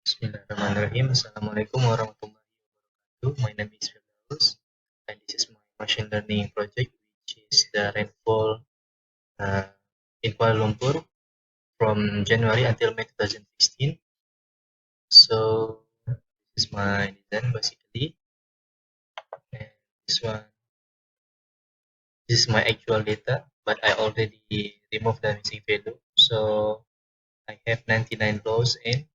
Bismillahirrahmanirrahim. Assalamualaikum warahmatullahi wabarakatuh. My name is Firdaus, and this is my machine learning project, which is the rainfall uh, in Kuala Lumpur from January until May 2016. So this is my design basically, and this one this is my actual data, but I already removed the missing value. So I have 99 rows and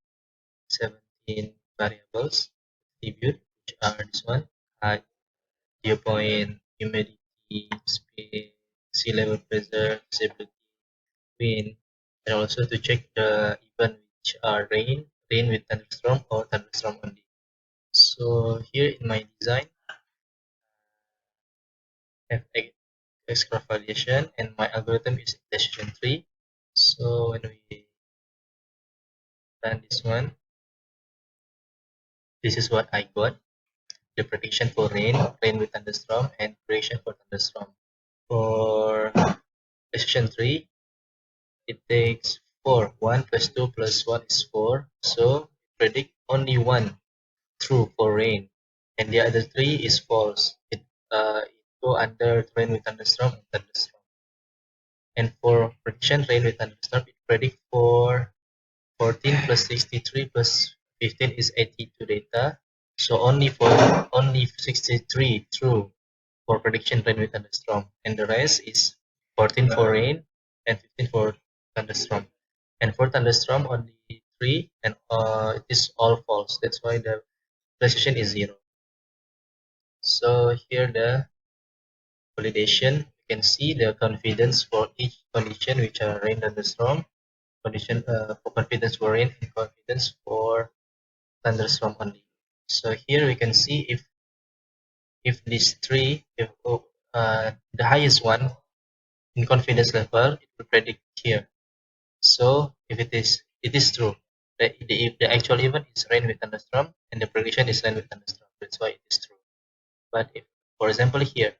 17 variables attribute, which are this one. Dew point, humidity, speed, sea level pressure, visibility, wind, and also to check the event which are rain with thunderstorm or thunderstorm only. So here in my design, I have extrapolation and my algorithm is decision tree. So when we run this one, this is what I got. The prediction for rain with thunderstorm, and prediction for thunderstorm. For decision tree, it takes 4. 1 plus 2 plus 1 is 4. So predict only one true for rain, and the other 3 is false. It go under rain with thunderstorm and thunderstorm. And for prediction rain with thunderstorm, it predict for 14 plus 63 plus 15 is 82 data. So only 63 true for prediction rain with thunderstorm, and the rest is 14 for rain and 15 for thunderstorm. And for thunderstorm, only 3, and it is all false. That's why the precision is 0. So here the validation, you can see the confidence for each condition, which are rain, thunderstorm, condition for confidence for rain, and confidence for thunderstorm only. So here we can see if these three, if the highest one in confidence level, it will predict here. So if it is true that if the actual event is rain with thunderstorm and the prediction is rain with thunderstorm, that's why it is true. But if, for example, here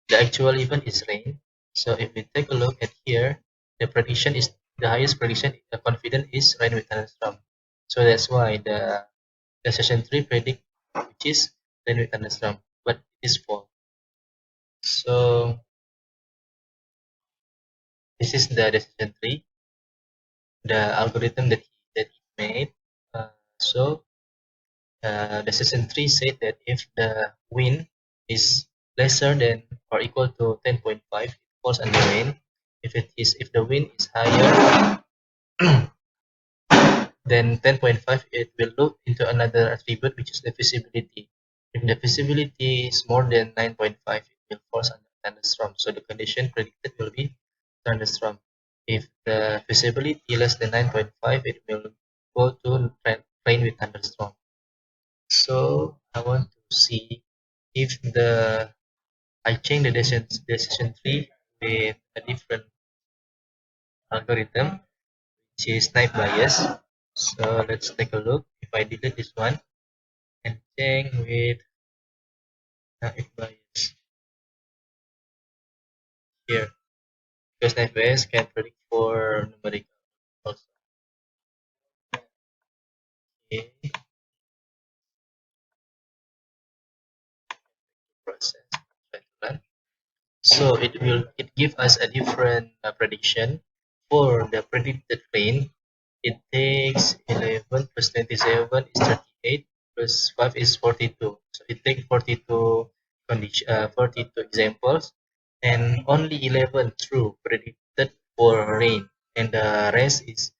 the actual event is rain, so if we take a look at here, the prediction is the highest prediction, the confidence is rain with thunderstorm. So that's why the session 3 predict which is rain with thunderstorm, but it is false. So this is the decision tree, the algorithm that he made. So the session 3 said that if the wind is lesser than or equal to 10.5, it falls under rain. If the wind is higher than 10.5, it will look into another attribute, which is the visibility. If the visibility is more than 9.5, it will fall under thunderstorm. So the condition predicted will be thunderstorm. If the visibility less than 9.5, it will go to rain with thunderstorm. So I want to see if I change the decision tree with a different algorithm, which is type bias. So let's take a look. If I delete this one and change with type bias here, because type bias can predict for numerical also. Okay, process. Try to run. So it give us a different prediction for the predicted rain. It takes 11 plus 27 is 38 plus 5 is 42. So it takes 42 examples, and only 11 true predicted for rain, and the rest is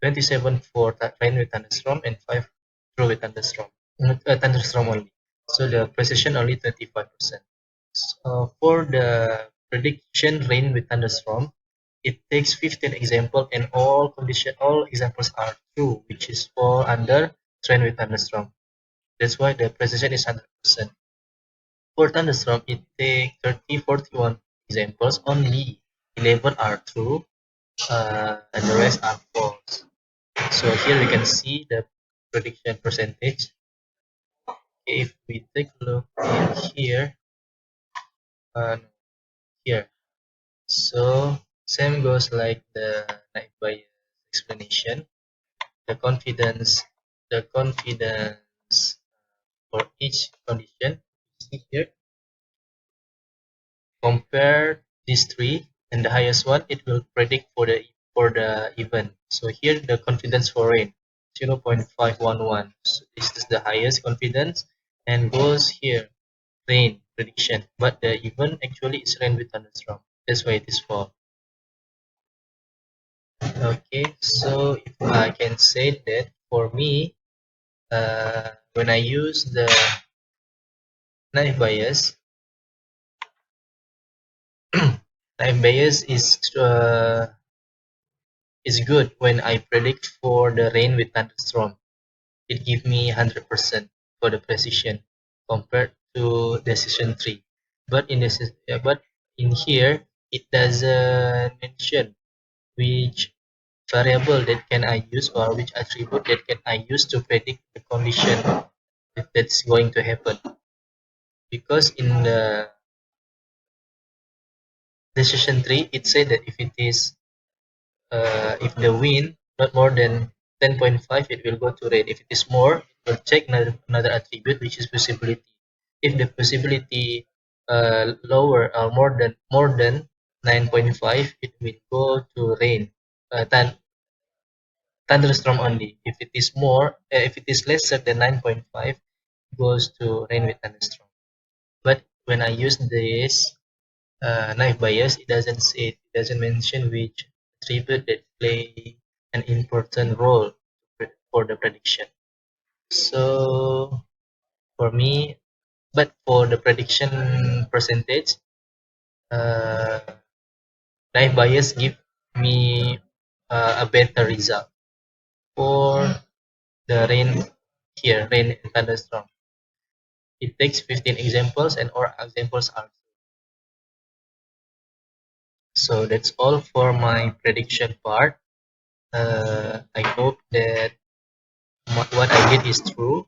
27 for rain with thunderstorm and 5 true with thunderstorm. Thunderstorm only. So the precision only 25%. For the prediction rain with thunderstorm, it takes 15 examples, and all examples are true, which is fall under rain with thunderstorm. That's why the precision is 100%. For thunderstorm, it takes 41 examples, only 11 are true, and the rest are false. So here we can see the prediction percentage. If we take a look in here, uh, here, so same goes like the night bias explanation. The confidence the confidence for each condition. See here, compare these three, and the highest one it will predict for the event. So here the confidence for rain 0.511. So this is the highest confidence and goes here rain prediction, but the event actually is rain with thunderstorm. That's why it is false. Okay, so if I can say that for me, when I use the knife bias, knife bias is good when I predict for the rain with thunderstorm. It gives me 100% for the precision compared to decision tree. But but in here it doesn't mention which variable that can I use or which attribute that can I use to predict the condition that's going to happen. Because in the decision tree it said that if the wind not more than 10.5 it will go to red. If it is more it will check another attribute which is visibility. If the visibility lower or more than 9.5 it will go to rain, thunderstorm only. If it is lesser than 9.5 goes to rain with thunderstorm. But when I use this knife bias, it doesn't mention which attribute that play an important role for the prediction. So for me, but for the prediction percentage, uh, knife bias give me a better result for the rain here, rain and thunderstorm. It takes 15 examples and all examples are. So that's all for my prediction part. I hope that what I did is true,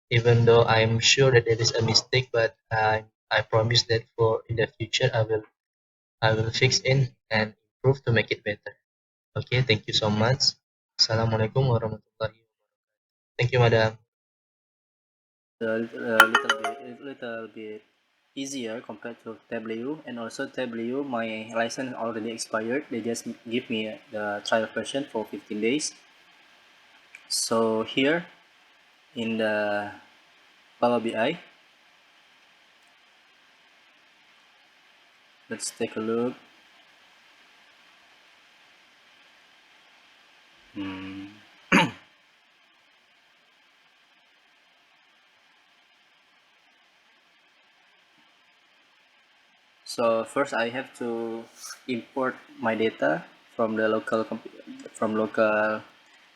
even though I'm sure that there is a mistake, but I promise that for in the future I will fix it and improve to make it better. Okay, thank you so much. Assalamualaikum warahmatullahi wabarakatuh. Thank you, madam. A little bit easier compared to W, and also W my license already expired. They just give me the trial version for 15 days. So here in the Power BI, let's take a look. Hmm. So first I have to import my data from the local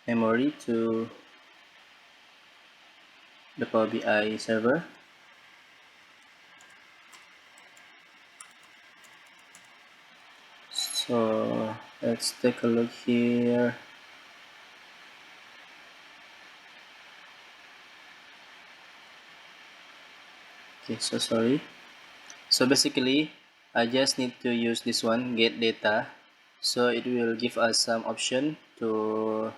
memory to the Power BI server. So let's take a look here. Okay, so sorry. So basically, I just need to use this one, get data. So it will give us some option to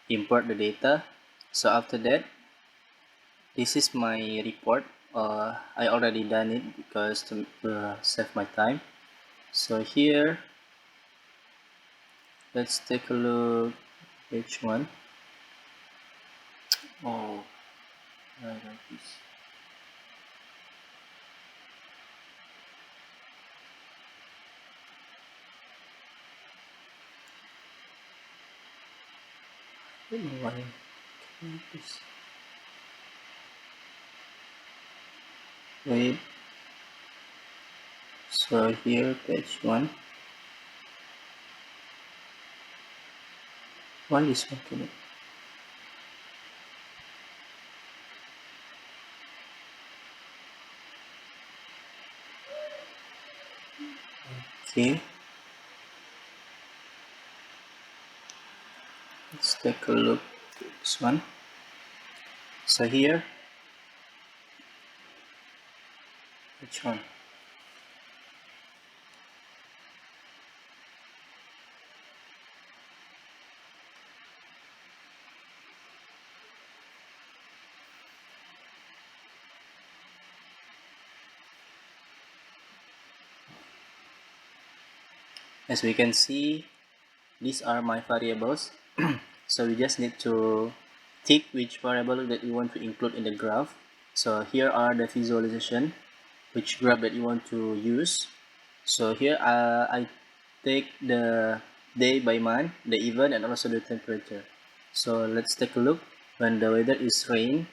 import the data. So after that, this is my report. I already done it because to save my time. So here, let's take a look page one. Oh, I like this. I don't know why I like this. Wait. So here, page one. Why is working? Okay. Let's take a look at this one. So here, which one? As we can see, these are my variables. So we just need to tick which variable that you want to include in the graph. So here are the visualization, which graph that you want to use. So here I take the day by month, the event, and also the temperature. So let's take a look. When the weather is rain,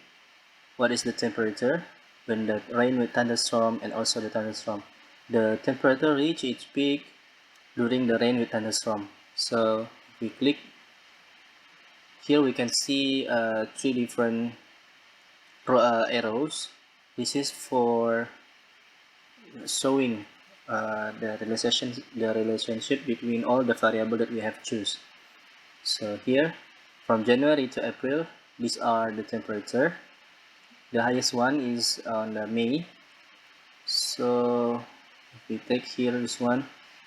what is the temperature? When the rain with thunderstorm and also the thunderstorm. The temperature reach its peak during the rain with thunderstorm. So if we click here, we can see three different arrows. This is for showing the relationship between all the variable that we have choose. So here, from January to April, these are the temperature. The highest one is on May. So if we take here this one,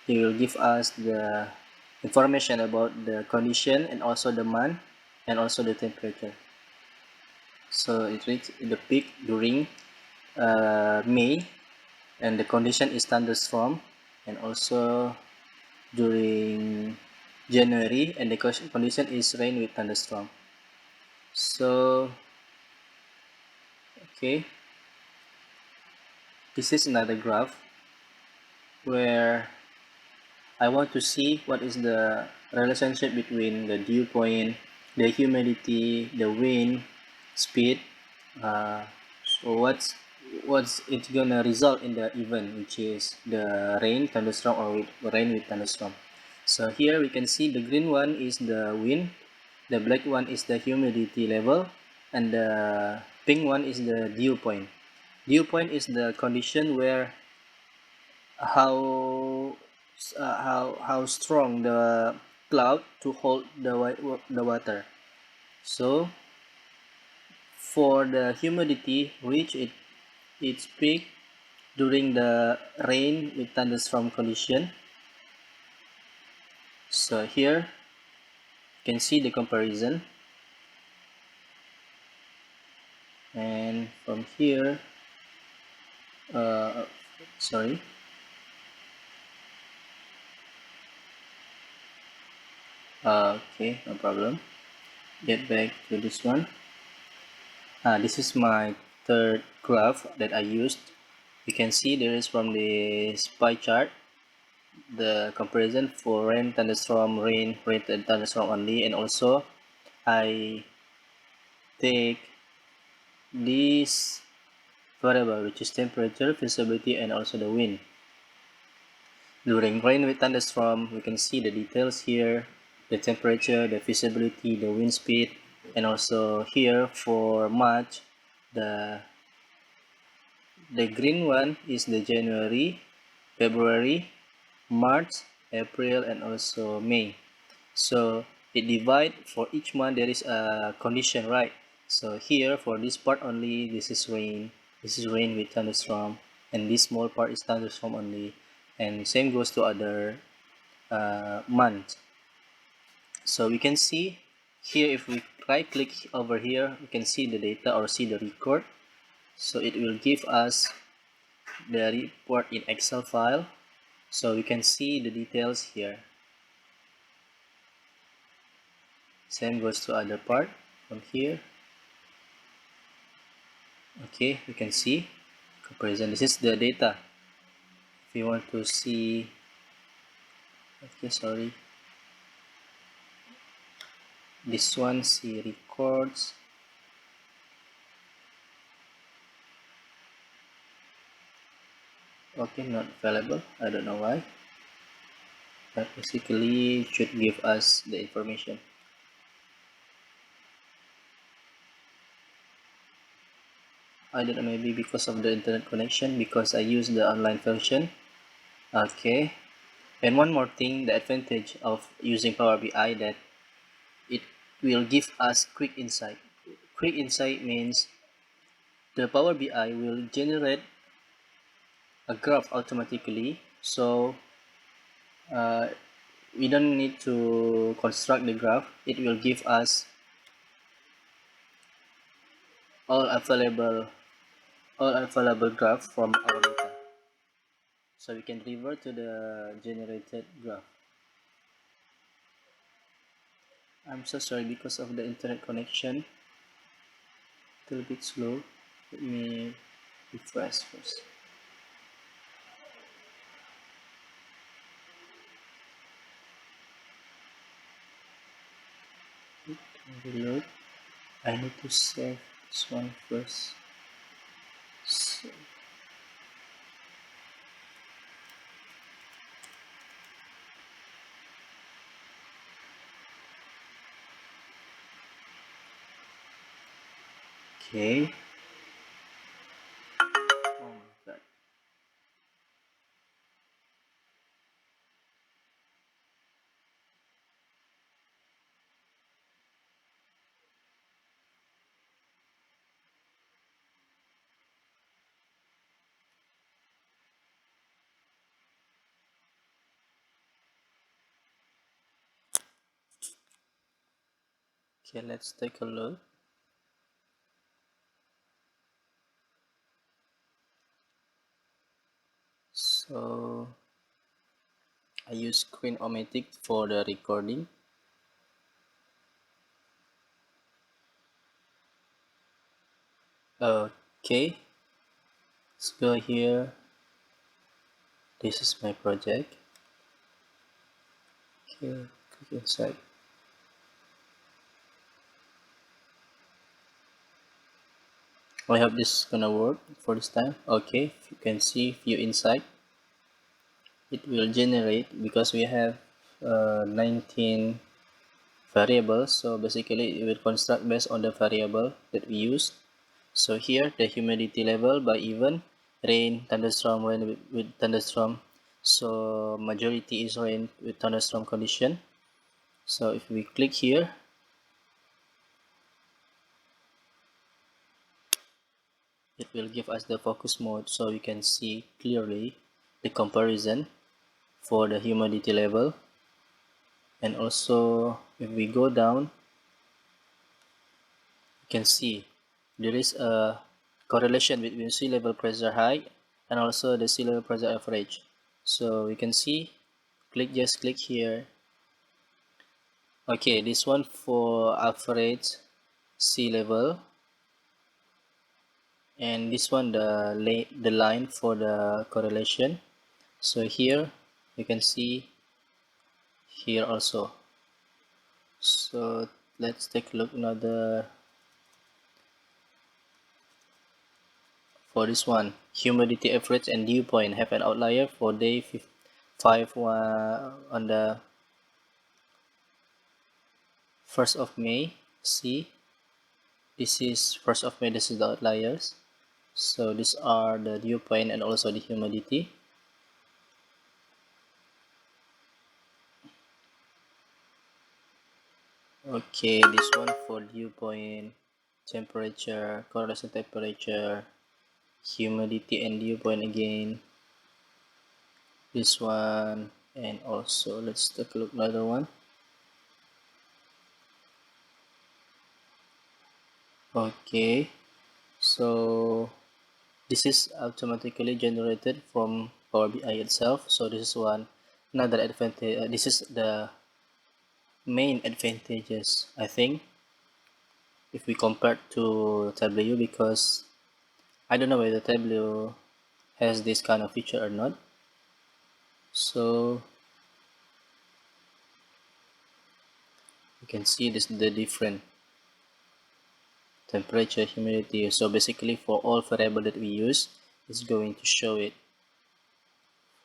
it will give us the information about the condition and also the month and also the temperature. So it reached the peak during May, and the condition is thunderstorm, and also during January, and the condition is rain with thunderstorm. So okay, this is another graph where I want to see what is the relationship between the dew point, the humidity, the wind speed. So what's it gonna result in the event, which is the rain, thunderstorm, or rain with thunderstorm. So here we can see the green one is the wind, the black one is the humidity level, and the pink one is the dew point. Dew point is the condition where how how strong the cloud to hold the water. So for the humidity reach its peak during the rain with thunderstorm condition. So here you can see the comparison, and from here uh, sorry okay, no problem. Get back to this one. This is my third graph that I used. You can see there is from this pie chart the comparison for rain, thunderstorm, rain, and thunderstorm only, and also I take this variable, which is temperature, visibility, and also the wind. During rain with thunderstorm, we can see the details here, the temperature, the visibility, the wind speed, and also here for March, the green one is the January, February, March, April, and also May. So it divide for each month there is a condition, right? So here for this part only, this is rain with thunderstorm, and this small part is thunderstorm only, and same goes to other months. So we can see here, if we right click over here, we can see the data or see the record. So it will give us the report in Excel file, so we can see the details here. Same goes to other part from here. Okay, we can see comparison. This is the data. If you want to see, okay, sorry, this one, see records. Okay, not available. I don't know why, but basically it should give us the information. I don't know, maybe because of the internet connection, because I use the online version. Okay, and one more thing, the advantage of using Power BI, that it will give us quick insight. Quick insight means the Power BI will generate a graph automatically, so uh, we don't need to construct the graph. It will give us all available graph from our data, so we can revert to the generated graph. I'm so sorry because of the internet connection. A little bit slow. Let me refresh first. Reload. I need to save this one first. So, okay. Oh my god. Okay, let's take a look. So I use Screen-O-Matic for the recording. Okay, let's go here. This is my project. Okay, click inside. I hope this is gonna work for this time. Okay, if you can see view inside, it will generate because we have 19 variables. So basically, it will construct based on the variable that we use. So here, the humidity level by even, rain, thunderstorm, rain with thunderstorm. So majority is rain with thunderstorm condition. So if we click here, it will give us the focus mode so we can see clearly the comparison for the humidity level. And also if we go down, you can see there is a correlation between sea level pressure height and also the sea level pressure average. So we can see, just click here. Okay, this one for average sea level, and this one the line for the correlation. So here you can see here also. So let's take a look another for this one. Humidity average and dew point have an outlier for day 5 on the 1st of May. See, this is 1st of May, this is the outliers. So these are the dew point and also the humidity. Okay, this one for dew point, temperature, correlation temperature, humidity and dew point again. This one, and also let's take a look another one. Okay, so this is automatically generated from Power BI itself. So this is one another advantage. This is the main advantages, I think, if we compare to Tableau, because I don't know whether Tableau has this kind of feature or not. So you can see this the different temperature, humidity. So basically for all variable that we use, it's going to show it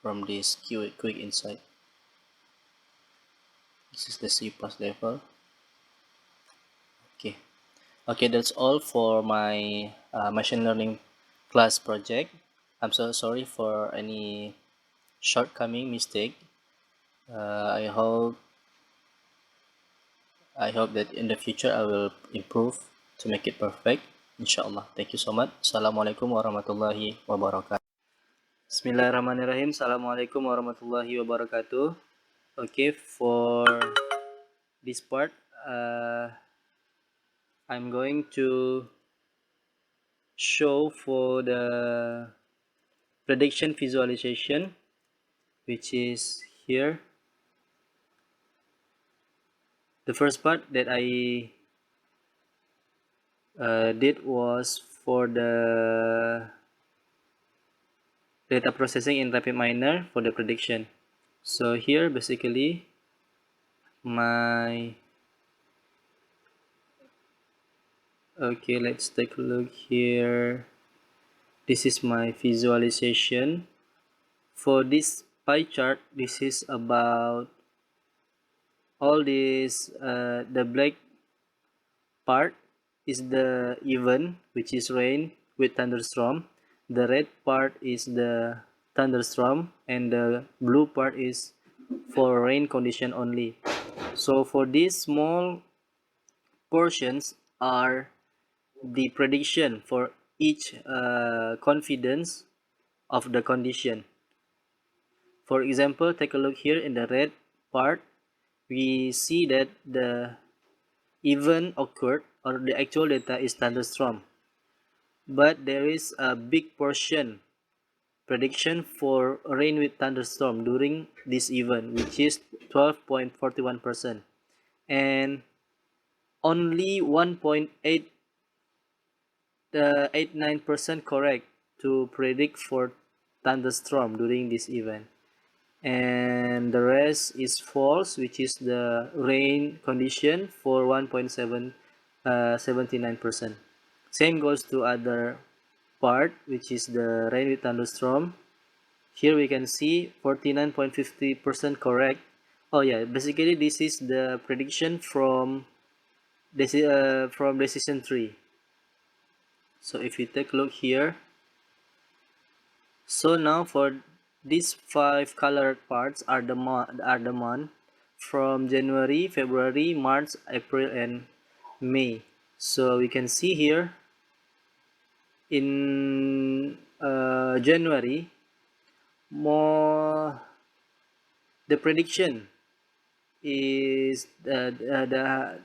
from this quick insight. This is the C+ level. Okay. Okay, that's all for my machine learning class project. I'm so sorry for any shortcoming mistake. I hope that in the future I will improve to make it perfect. Inshallah. Thank you so much. Assalamualaikum warahmatullahi wabarakatuh. Bismillahirrahmanirrahim. Assalamualaikum warahmatullahi wabarakatuh. Okay, for this part, I'm going to show for the prediction visualization, which is here. The first part that I did was for the data processing in RapidMiner for the prediction. So here basically my okay, let's take a look here. This is my visualization. For this pie chart, this is about all this the black part is the even, which is rain with thunderstorm. The red part is the thunderstorm, and the blue part is for rain condition only. So for these small portions are the prediction for each confidence of the condition. For example, take a look here in the red part, we see that the event occurred or the actual data is thunderstorm, but there is a big portion prediction for rain with thunderstorm during this event, which is 12.41%, and only 1.89% correct to predict for thunderstorm during this event, and the rest is false, which is the rain condition for 1.79%. Same goes to other part, which is the rain with thunderstorm. Here we can see 49.50% correct. Oh yeah, basically this is the prediction from decision tree. So if you take a look here, so now for these 5 colored parts are the month from January, February, March, April, and May. So we can see here in January, more the prediction is the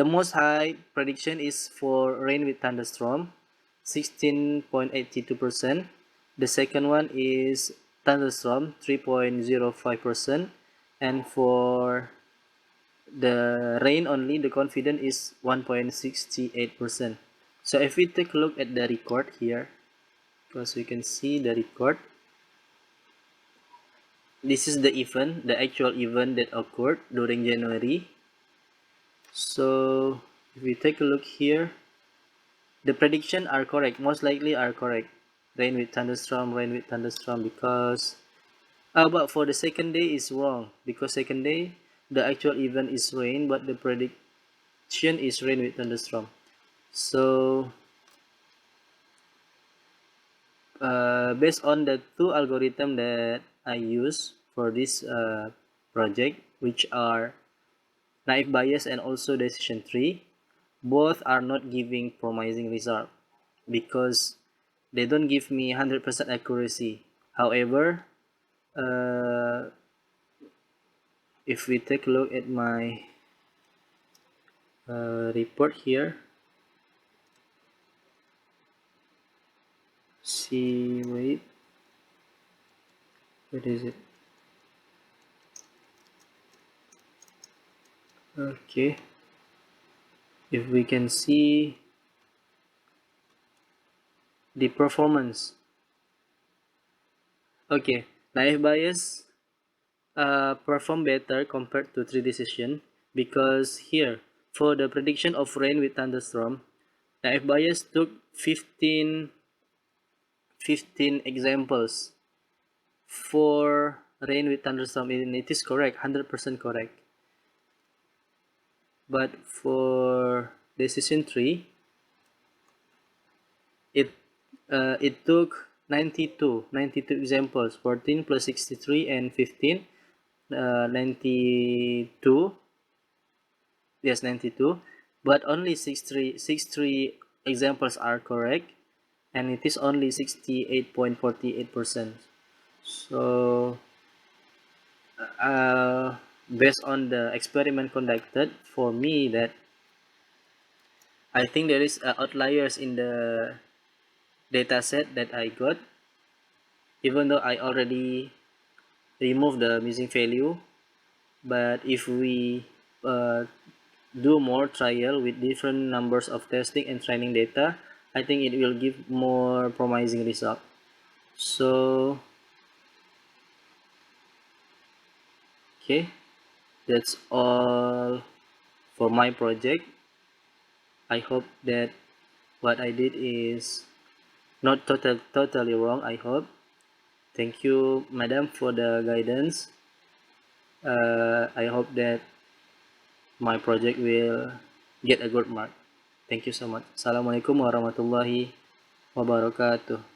most high prediction is for rain with thunderstorm, 16.82%. The second one is thunderstorm, 3.05%. And for the rain only, the confidence is 1.68%. So if we take a look at the record here, because we can see the record, this is the event, the actual event that occurred during January. So if we take a look here, the prediction are correct, most likely are correct. Rain with thunderstorm, because but for the second day is wrong, because second day the actual event is rain, but the prediction is rain with thunderstorm. So based on the two algorithm that I use for this project, which are naive Bayes and also decision tree, both are not giving promising result because they don't give me 100% accuracy. However, if we take a look at my report here, see, wait, what is it? Okay, if we can see the performance. Okay, naive Bayes perform better compared to tree decision, because here for the prediction of rain with thunderstorm, naive Bayes took 15 examples for rain with thunderstorm, and it is correct, 100% correct. But for decision tree, it took 92 examples, 14 plus 63 and 15, 92, yes, 92, but only 63 examples are correct, and it is only 68.48%. So based on the experiment conducted, for me, that I think there is outliers in the data set that I got, even though I already removed the missing value. But if we do more trial with different numbers of testing and training data, I think it will give more promising result. So okay, that's all for my project. I hope that what I did is not totally wrong. I hope. Thank you, madam, for the guidance. I hope that my project will get a good mark. Thank you so much. Assalamualaikum warahmatullahi wabarakatuh.